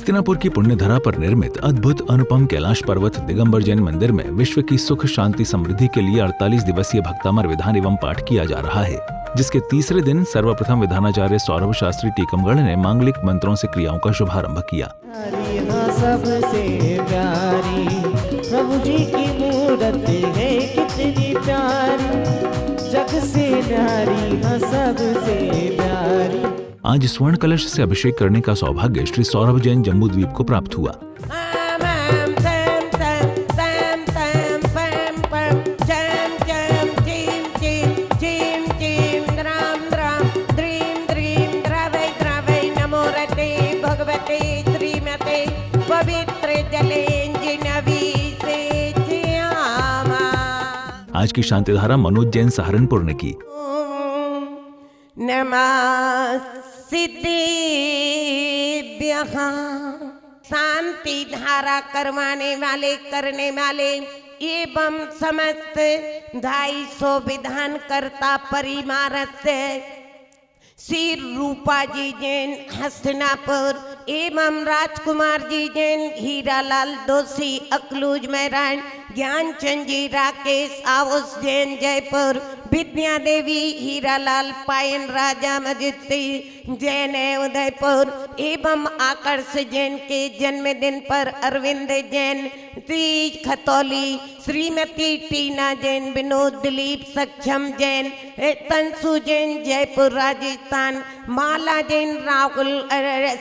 हस्तिनापुर की पुण्यधरा पर निर्मित अद्भुत अनुपम कैलाश पर्वत दिगंबर जैन मंदिर में विश्व की सुख शांति समृद्धि के लिए 48 दिवसीय भक्तामर विधान एवं पाठ किया जा रहा है, जिसके तीसरे दिन सर्वप्रथम विधानाचार्य सौरभ शास्त्री टीकमगढ़ ने मांगलिक मंत्रों से क्रियाओं का शुभारंभ किया। सबसे प्यारी प्रभु जी की मूर्त है कितनी प्यारी, जग से प्यारी सबसे प्यारी। आज स्वर्ण कलश से अभिषेक करने का सौभाग्य श्री सौरभ जैन जम्बूद्वीप को प्राप्त हुआ। आज की शांतिधारा मनोज जैन सहारनपुर ने की। शांति धारा करवाने वाले करने वाले एवं समस्त 250 विधानकर्ता परिवार से श्री रूपा जी जैन हस्तिनापुर एवं राजकुमार जी जैन हीरालाल दोषी अकलूज मैरान, ज्ञानचंद जी राकेश आउस जैन जयपुर, विद्या देवी हीरालाल पायन राजा मजिस्ट्री जैन उदयपुर एवं आकर्ष जैन के जन्मदिन पर अरविंद जैन श्री खतौली, श्रीमती टीना जैन, विनोद दिलीप सक्षम जैन, तंसु जैन जयपुर राजस्थान, माला जैन राहुल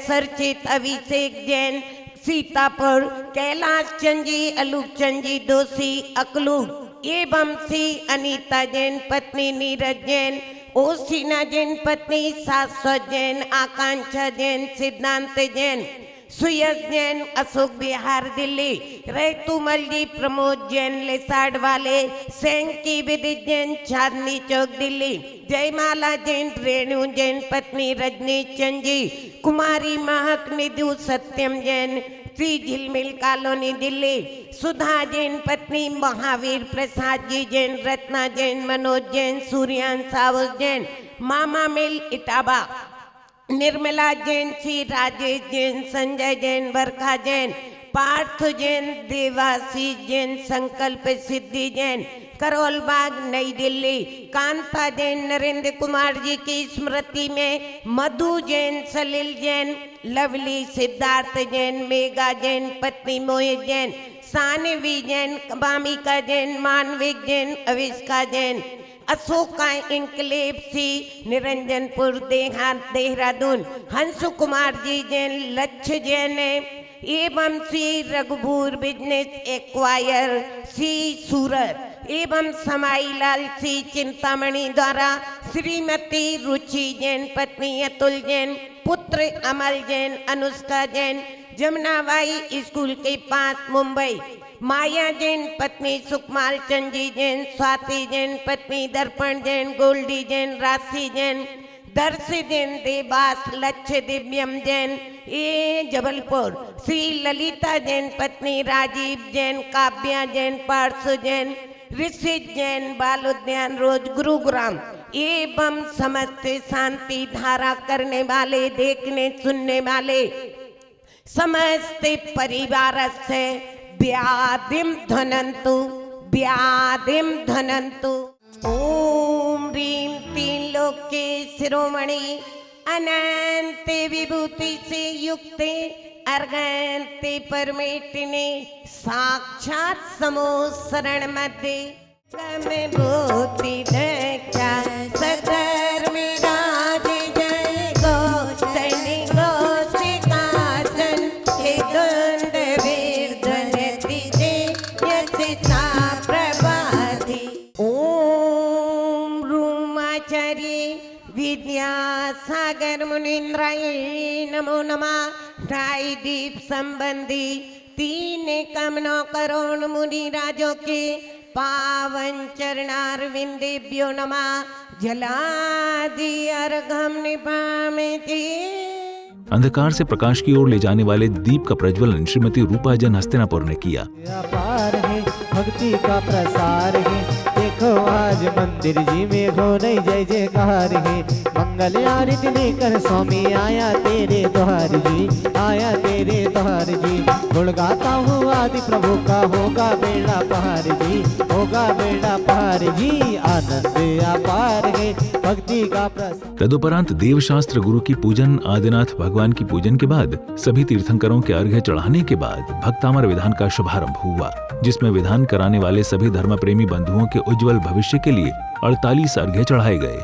सरचित अभिषेक जैन सीतापुर, कैलाश चंद जी अलूप चंद जी दोषी अकलूज एवं श्री अनीता जैन पत्नी नीरज जैन, ओसीना जैन पत्नी शाश्वत जैन, आकांक्षा जैन, सिद्धांत जैन, सुयस जैन अशोक बिहार दिल्ली, रेतुमल जी प्रमोद जैन लेसाड वाले, सेंकी विदित जैन चांदनी चौक दिल्ली, जयमाला जैन रेणु जैन पत्नी रजनी चंद जी, कुमारी महक निधु सत्यम जैन श्री झिलमिल कॉलोनी दिल्ली, सुधा जैन पत्नी महावीर प्रसाद जी जैन, रत्ना जैन, मनोज जैन, सूर्यान सावस जैन, मामा मिल इटावा, निर्मला जैन, श्री राजेश जैन, संजय जैन, वर्षा जैन, पार्थ जैन, देवासी जैन, संकल्प सिद्धि जैन, करोल बाग नई दिल्ली, कांता जैन, नरेंद्र कुमार जी की स्मृति में मधु जैन, सलील जैन, लवली सिद्धार्थ जैन, मेघा जैन पत्नी मोहित जैन, सानवी जैन, बामिका जैन, मानविक जैन, अविष्का जैन, अशोका इंकलेब सी निरंजनपुर देहात देहरादून, हंसु कुमार जी जैन, लक्ष्य जैन एवं श्री रघुबूर बिजनेस एक्वायर सी सूरत एवं समाईलाल सी चिंतामणि द्वारा श्रीमती रुचि जैन पत्नी अतुल जैन, पुत्र अमल जैन, अनुष्का जैन, जमुनाबाई स्कूल के पास मुंबई, माया जैन पत्नी सुकमाल चंद जी जैन, स्वाति जैन पत्नी दर्पण जैन, गोल्डी जैन, राशि जैन, दर्शी जैन, देवास, लक्ष्य दिव्यम जैन ए जबलपुर, श्री ललिता जैन पत्नी राजीव जैन, काव्या जैन, पार्सु जैन, ऋषि जैन, बाल उद्यान रोज गुरुग्राम एवं समस्त शांति धारा करने वाले देखने सुनने वाले समस्त परिवार से व्याधिम धनंतु व्याधिम धनंतु। ओम ह्रीं तीन लोक के शिरोमणि अनंत विभूति से युक्त अर्गंत परमेटिने साक्षात समो शरण मध्य भूति दक्षा सधर्म राज जय गौचन गौशिकासन हे द्वंद वीर ध्वनि जय यशिता प्रभाति। ओम रूमाचार्य विद्यासागर मुनीन्द्राय नमो नमः। दीप संबंधी 3 कमनों करोड़ मुनि राजों के पावन चरणारविंदेभ्यो नमः। जलादि अर्घम निपामति। अंधकार से प्रकाश की ओर ले जाने वाले दीप का प्रज्वलन श्रीमती रूपा जैन हस्तिनापुर ने किया। अपार है भक्ति का प्रसार है, देखो आज मंदिर जी में हो रही जय जयकार है। मंगल आरती लेकर स्वामी आया तेरे द्वार जी, आया तेरे द्वार जी। गुण गाता हूँ आदि प्रभु का, होगा बेड़ा पार जी, होगा बेड़ा पार जी। आनंद अपार है भक्ति का प्रसाद। तदुपरांत देवशास्त्र गुरु की पूजन, आदिनाथ भगवान की पूजन के बाद सभी तीर्थंकरों के अर्घ्य चढ़ाने के बाद भक्तामर विधान का शुभारंभ हुआ, जिसमें विधान कराने वाले सभी धर्म प्रेमी बंधुओं के उज्जवल भविष्य के लिए 48 अर्घ्य चढ़ाए गए।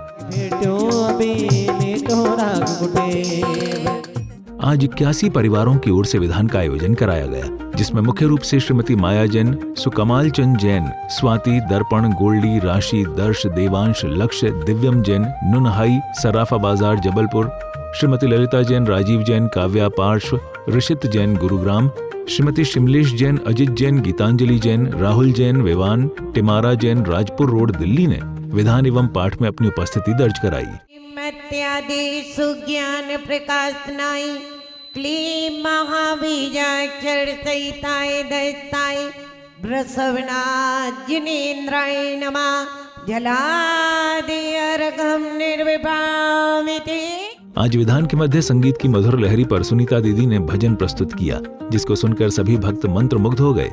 आज 81 परिवारों की ओर से विधान का आयोजन कराया गया, जिसमें मुख्य रूप से श्रीमती माया जैन, सुकमाल चंद जैन, स्वाति, दर्पण, गोल्डी, राशि, दर्श, देवांश, लक्ष्य, दिव्यम जैन, नुनहाई, सराफा बाजार जबलपुर, श्रीमती ललिता जैन, राजीव जैन, काव्या पार्श्व, ऋषित जैन गुरुग्राम, श्रीमती शिमलेश जैन, अजित जैन, गीतांजलि जैन, राहुल जैन, विवान, टिमारा जैन, राजपुर रोड, दिल्ली ने विधान एवं पाठ में अपनी उपस्थिति दर्ज कराई। मत्यादि सुज्ञान प्रकाशनाई क्लीं महाबीजाक्षर सहिताय दस्ताय बृषभनाथ जिनेन्द्राय नमः जलादि अर्घं निर्विभामिति। आज विधान के मध्य संगीत की मधुर लहरी पर सुनीता दीदी ने भजन प्रस्तुत किया, जिसको सुनकर सभी भक्त मंत्रमुग्ध हो गए।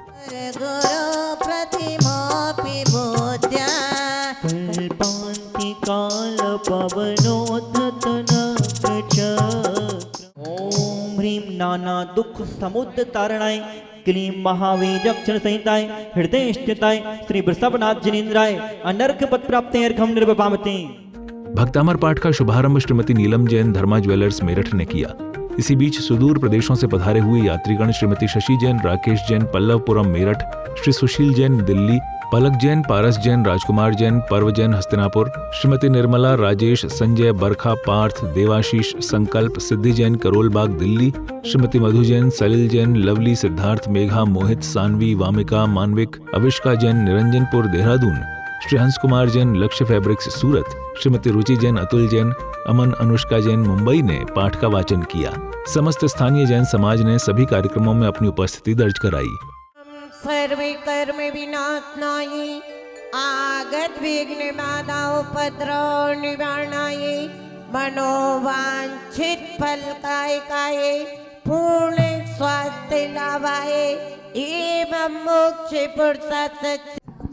ओम ह्रीं नाना दुख समुद्र तारणाय क्लीं महावीजक्षण संहिताय हृदय स्थिताय श्री वृषभनाथ जिनेन्द्राय अनर्घ पद प्राप्ते अर्घं निर्विभामिति। भक्तामर पाठ का शुभारंभ श्रीमती नीलम जैन, धर्मा ज्वेलर्स मेरठ ने किया। इसी बीच सुदूर प्रदेशों से पधारे हुए यात्रीगण श्रीमती शशि जैन, राकेश जैन, पल्लवपुरम मेरठ, श्री सुशील जैन दिल्ली, पलक जैन, पारस जैन, राजकुमार जैन, पर्व जैन हस्तिनापुर, श्रीमती निर्मला, राजेश, संजय, बरखा, पार्थ, देवाशीष, संकल्प, सिद्धि जैन, करोलबाग दिल्ली, श्रीमती मधु जैन, सलिल जैन, लवली, सिद्धार्थ, मेघा, मोहित, सानवी, वामिका, मानविक, अविष्का जैन, निरंजनपुर देहरादून, श्री हंस कुमार जैन, लक्ष्य फैब्रिक्स सूरत, श्रीमती रुचि जैन, अतुल जैन, अमन, अनुष्का जैन मुंबई ने पाठ का वाचन किया। समस्त स्थानीय जैन समाज ने सभी कार्यक्रमों में अपनी उपस्थिति दर्ज कराई। सर्वे कर्म विनाशनाय आगत विघ्न बाधा उपद्रव निवारणाय मनोवांछित फल काय पूर्ण स्वास्थ्य लाभाय एवं मोक्ष पुरुषार्थ।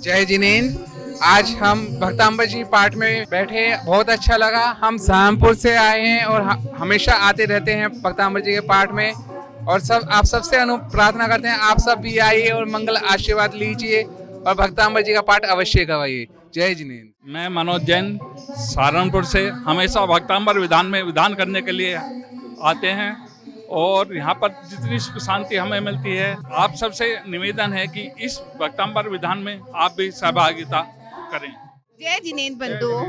जय जिनेन्द्र। आज हम भक्ताम्बर जी पाठ में बैठे, बहुत अच्छा लगा। हम सहारनपुर से आए हैं और हमेशा आते रहते हैं भक्ताम्बर जी के पाठ में, और आप सबसे प्रार्थना करते हैं आप सब भी आइए और मंगल आशीर्वाद लीजिए और भक्ताम्बर जी का पाठ अवश्य गवाइए। जय जिनेन्द्र। मैं मनोज जैन सहारनपुर से हमेशा भक्ताम्बर विधान में विधान करने के लिए आते हैं और यहाँ पर जितनी सुख शांति हमें मिलती है, आप सबसे निवेदन है कि इस भक्ताम्बर विधान में आप भी सहभागिता करें। जय जिनेन्द्र बंधुओं,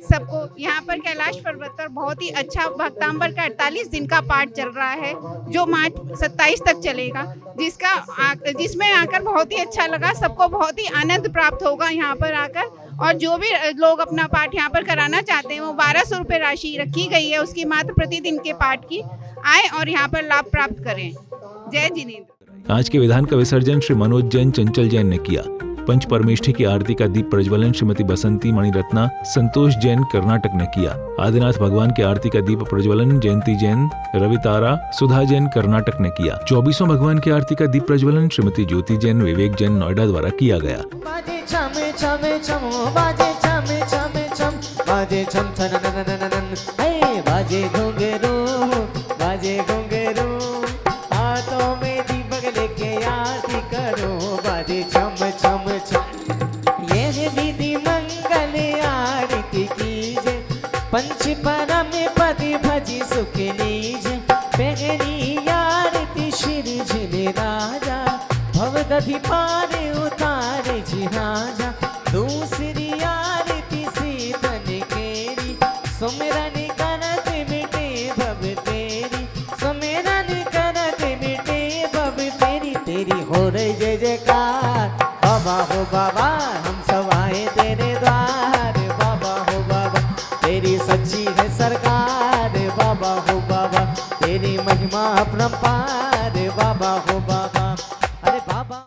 सबको यहाँ पर कैलाश पर्वत पर बहुत ही अच्छा भक्ताम्बर का 48 दिन का पाठ चल रहा है, जो मार्च 27 तक चलेगा, जिसमें आकर बहुत ही अच्छा लगा। सबको बहुत ही आनंद प्राप्त होगा यहाँ पर आकर, और जो भी लोग अपना पाठ यहाँ पर कराना चाहते हैं वो 1200 रुपये राशि रखी गई है उसकी, मात्र प्रतिदिन के पाठ की। आए और यहाँ पर लाभ प्राप्त करें। जय जिनेन्द्र। आज के विधान का विसर्जन श्री मनोज जैन, चंचल जैन ने किया। पंच परमेष्ठी की आरती का दीप प्रज्वलन श्रीमती बसंती मणिरत्ना, संतोष जैन कर्नाटक ने किया। आदिनाथ भगवान की आरती का दीप प्रज्वलन जयंती जैन, रवितारा, सुधा जैन कर्नाटक ने किया। 24वें भगवान की आरती का दीप प्रज्वलन श्रीमती ज्योति जैन, विवेक जैन नोएडा द्वारा किया गया। बाजे छम छम छम, बाजे छम छम छम, बाजे छम छन, बाजे घुंघरू, बाजे घुंघरू, हाथों में दीपक लेके आरती करो, बाजे छम छम छम। ये विधि मंगल आरती कीजे, पंच परम पति भजी सुख लीजे। पहली आरती श्री जिने राजा, भवदधि पार उतारे जी राजा। दूसरी आरती सीतन केरी, सुमिरन करत मिटे भव तेरी, सुमिरन करत मिटे भव तेरी। तेरी हो रही जय जयकार, बाबा हो बाबा हम सब आए तेरे द्वार। बाबा हो बाबा तेरी सच्ची है सरकार, बाबा हो बाबा तेरी महिमा अपरंपार। बाबा हो बाबा, अरे बाबा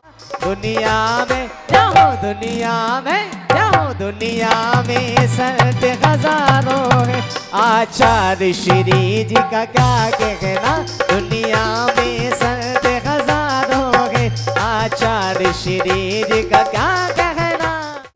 दुनिया में जाओ, दुनिया में जाओ, दुनिया में संत हजारों है। आचार्य श्री जी का क्या कहना, दुनिया में संत हजारों है। आचार्य श्री जी का क्या कहना।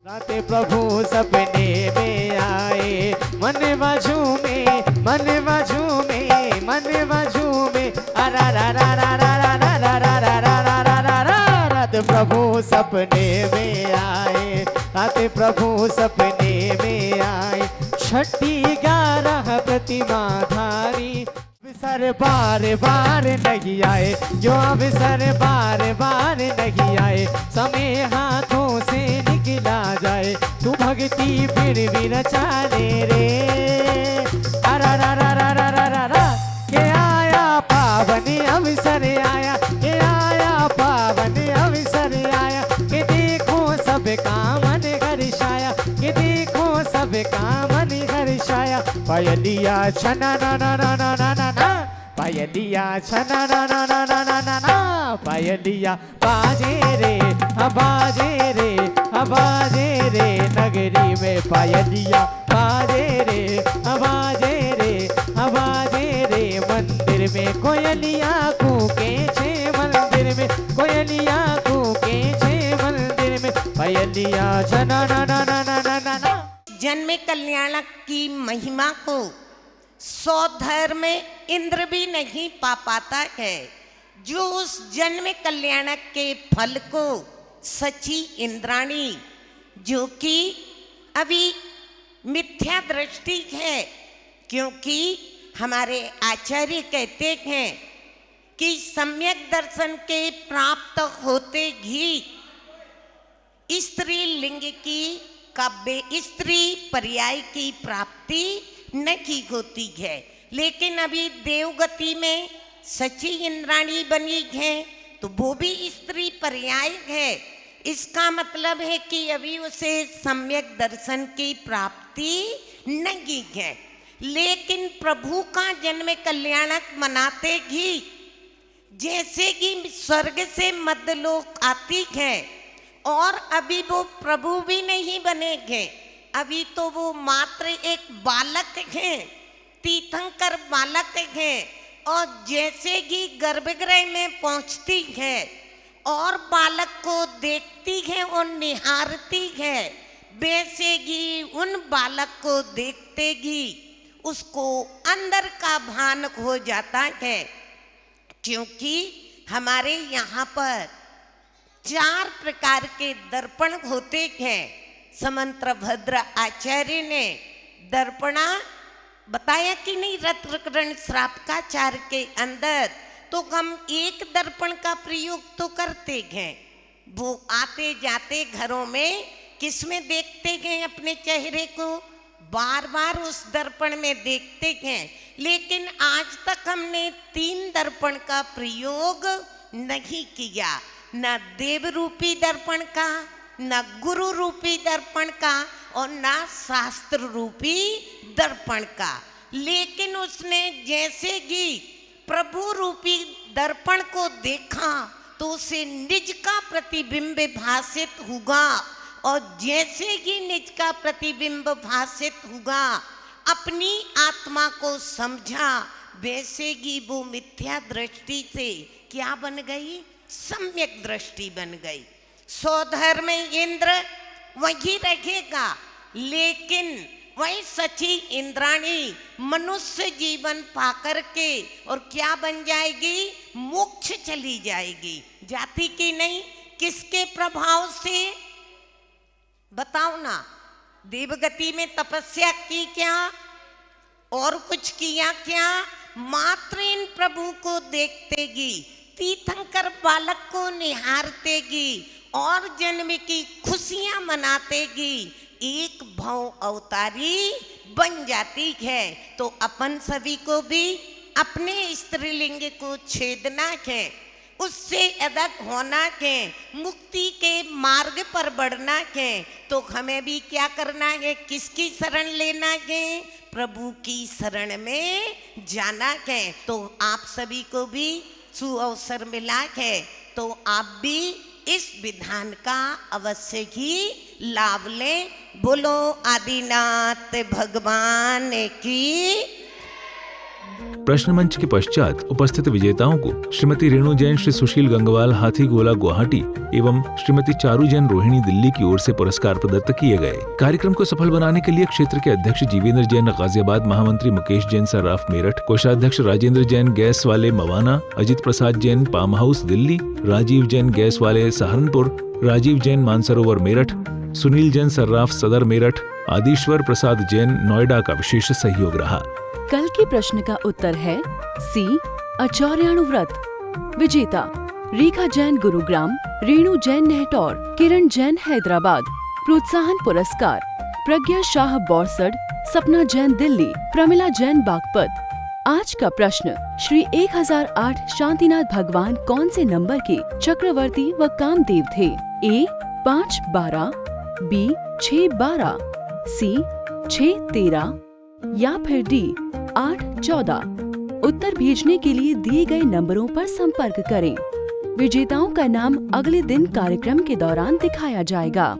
रात प्रभु सपने में आए, मन बाजू में, मन बाजू में, मन बाजू में, अरा रा रा रा रा रा रा रा रा रा रा रा रा रा रा। रात प्रभु सपने में आए, रात प्रभु सपने में आए। छठी 11 प्रतिमा धारी, अवसर बार बार नहीं आए, जो अवसर बार बार नहीं आए। समय हाथों से निकला जाए, तू भक्ति फिर भी रचा ले रे। अरा रा रा रा रा रा रा रा। के आया पावन अवसर आया, के आया पावन अवसर आया। के देखो सबका मन हर्षाया, के देखो सबका मन हर्षाया। पायलिया छना ना ना ना ना ना ना ना, पायलिया छना ना ना ना ना ना ना ना। पायलिया बाजे रे, बाजे रे, बाजे रे। नगरी में पायलिया बाजे रे, बाजे रे, बाजे रे। मंदिर में कोयलिया कूके छे, मंदिर में कोयलिया कूके छे, मंदिर में पायलिया छना ना ना ना ना ना ना ना। जन्म कल्याणक की महिमा को 100 धर्म में इंद्र भी नहीं पा पाता है। जो उस जन्म कल्याणक के फल को सची इंद्राणी, जो कि अभी मिथ्या दृष्टि है, क्योंकि हमारे आचार्य कहते हैं कि सम्यक दर्शन के प्राप्त होते ही स्त्री लिंग की काव्य स्त्री पर्याय की प्राप्ति नहीं होती है। लेकिन अभी देवगति में सची इंद्राणी बनी है, तो वो भी स्त्री पर्याय है। इसका मतलब है कि अभी उसे सम्यक दर्शन की प्राप्ति नहीं है। लेकिन प्रभु का जन्म कल्याणक मनाते ही जैसे कि स्वर्ग से मध्यलोक आती है, और अभी वो प्रभु भी नहीं बनेंगे, अभी तो वो मात्र एक बालक हैं, तीर्थंकर बालक हैं। और जैसे ही गर्भगृह में पहुंचती है और बालक को देखती है और निहारती है, वैसे ही उन बालक को देखते ही उसको अंदर का भान हो जाता है। क्योंकि हमारे यहाँ पर 4 प्रकार के दर्पण होते हैं। समंत्र भद्र आचार्य ने दर्पणा बताया कि नहीं, रत्नकरण श्रापकाचार के अंदर तो हम एक दर्पण का प्रयोग तो करते हैं। वो आते जाते घरों में किसमें देखते हैं अपने चेहरे को, बार बार उस दर्पण में देखते हैं। लेकिन आज तक हमने 3 दर्पण का प्रयोग नहीं किया, न देव रूपी दर्पण का, न गुरु रूपी दर्पण का, और न शास्त्र रूपी दर्पण का। लेकिन उसने जैसे ही प्रभु रूपी दर्पण को देखा तो उसे निज का प्रतिबिंब भासित होगा, और जैसे ही निज का प्रतिबिंब भासित होगा, अपनी आत्मा को समझा, वैसे ही वो मिथ्या दृष्टि से क्या बन गई, सम्यक दृष्टि बन गई। 100 धर्म में इंद्र वही रहेगा, लेकिन वही सची इंद्राणी मनुष्य जीवन पाकर के और क्या बन जाएगी, मोक्ष चली जाएगी। जाति की नहीं, किसके प्रभाव से बताओ ना। देवगति में तपस्या की क्या, और कुछ किया क्या, मात्र इन प्रभु को देखतेगी, तीर्थंकर बालक को निहारतेगी और जन्म की खुशियां मनातेगी, एक भव अवतारी बन जाती है। तो अपन सभी को भी अपने स्त्रीलिंग को छेदना है, उससे अलग होना है, मुक्ति के मार्ग पर बढ़ना है। तो हमें भी क्या करना है, किसकी शरण लेना है, प्रभु की शरण में जाना है। तो आप सभी को भी सुअवसर मिला है, तो आप भी इस विधान का अवश्य ही लाभ लें। बोलो आदिनाथ भगवान की। प्रश्न मंच के पश्चात उपस्थित विजेताओं को श्रीमती रेणु जैन श्री सुशील गंगवाल हाथीगोला गुवाहाटी एवं श्रीमती चारू जैन रोहिणी दिल्ली की ओर से पुरस्कार प्रदत्त किए गए। कार्यक्रम को सफल बनाने के लिए क्षेत्र के अध्यक्ष जीवेंद्र जैन गाजियाबाद, महामंत्री मुकेश जैन सर्राफ मेरठ, कोषाध्यक्ष राजेंद्र जैन गैस वाले Mawana, Ajit Prasad Jain palm house Delhi, Rajeev Jain gas वाले सहारनपुर, राजीव जैन मानसरोवर मेरठ, सुनील जैन सर्राफ सदर मेरठ, आदिश्वर प्रसाद जैन नोएडा का विशेष सहयोग रहा। कल के प्रश्न का उत्तर है सी आचार्याणु व्रत। विजेता रेखा जैन गुरुग्राम, रेणु जैन नेहटौर, किरण जैन हैदराबाद। प्रोत्साहन पुरस्कार प्रज्ञा शाह बोरसड, सपना जैन दिल्ली, प्रमिला जैन बागपत। आज का प्रश्न श्री 1008 शांतिनाथ भगवान कौन से नंबर के चक्रवर्ती व कामदेव थे? ए 512, बी 612, सी 613 या फिर डी 814। उत्तर भेजने के लिए दिए गए नंबरों पर संपर्क करें। विजेताओं का नाम अगले दिन कार्यक्रम के दौरान दिखाया जाएगा।